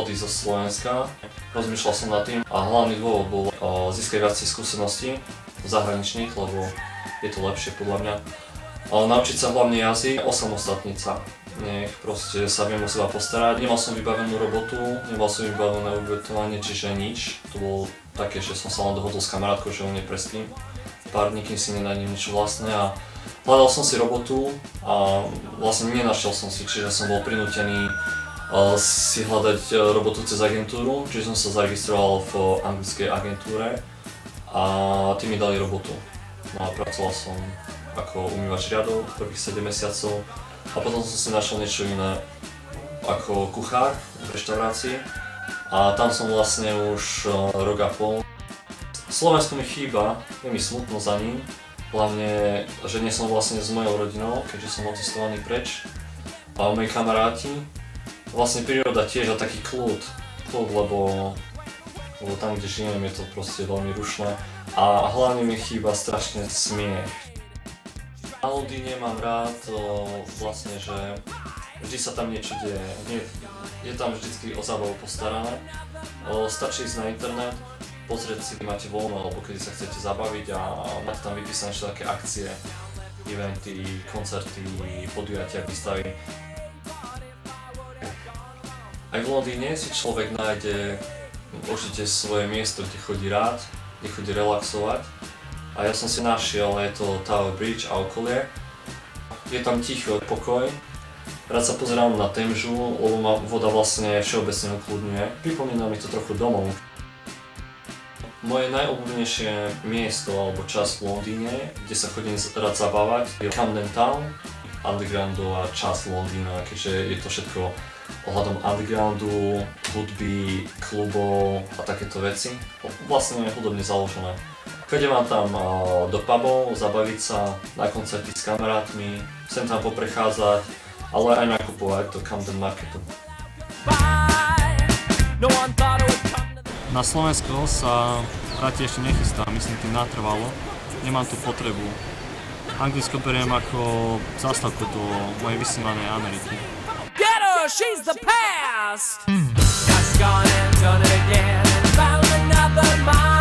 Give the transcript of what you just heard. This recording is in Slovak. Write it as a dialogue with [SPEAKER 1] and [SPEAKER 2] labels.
[SPEAKER 1] odísť zo Slovenska. Rozmýšľal som nad tým a hlavný dôvod bol získať viac skúseností zahraničných, lebo je to lepšie podľa mňa. Naučiť sa hlavne jazyk, osamostatniť sa. Nech proste sa viem o seba postarať. Nemal som vybavenú robotu, nemal som vybavené ubytovanie, čiže nič. To bolo také, že som sa len dohodol s kamarátkou, že u nej prespím pár dní, kým si nenájdem niečo vlastné a hľadal som si robotu a vlastne nenašiel som si, čiže som bol prinútený si hľadať robotu cez agentúru, čiže som sa zaregistroval v anglickej agentúre a tí mi dali robotu. No a pracoval som ako umývač riadov prvých 7 mesiacov a potom som si našiel niečo iné ako kuchár v reštaurácii a tam som vlastne už rok a pol. Slovensko mi chýba, je mi smutno za ním, hlavne, že nie som vlastne s mojou rodinou, keďže som odcestovaný preč. A moji kamaráti, vlastne príroda tiež a taký kľud, lebo tam, kde žijem, je to proste veľmi rušné a hlavne mi chýba strašne smiech. Na Londýne mám rád vlastne, že vždy sa tam niečo deje, je tam vždycky o zábavu postarané, stačí ísť na internet, pozrieť si, keď máte voľno, alebo keď sa chcete zabaviť a máte tam vypísané všetky také akcie, eventy, koncerty, podujatia, výstavy. Aj v Londýne si človek nájde určite svoje miesto, kde chodí rád, kde chodí relaxovať. A ja som si našiel, je to Tower Bridge a okolie. Je tam ticho, pokoj. Rád sa pozerám na Temžu, lebo ma voda vlastne všeobecne ukludňuje. Pripomína mi to trochu domov. Moje najobľúbenejšie miesto alebo časť v Londýne, kde sa chodím rád zabávať, je Camden Town, undergroundová časť Londýna, keďže je to všetko ohľadom undergroundu, hudby, klubov a takéto veci. Vlastne je hudobne založené. Chodím vám tam do pubov, zabaviť sa, na koncerty s kamarátmi, chcem tam poprechádzať, ale aj nakupovať do Camden Marketu.
[SPEAKER 2] Na Slovensko sa vrátiť ešte nechystá, myslím tým natrvalo. Nemám tu potrebu. Anglicko beriem ako zástavku do mojej vysnívanej Ameriky.
[SPEAKER 3] Get her, she's the past! Just gone and done it again and found another mind.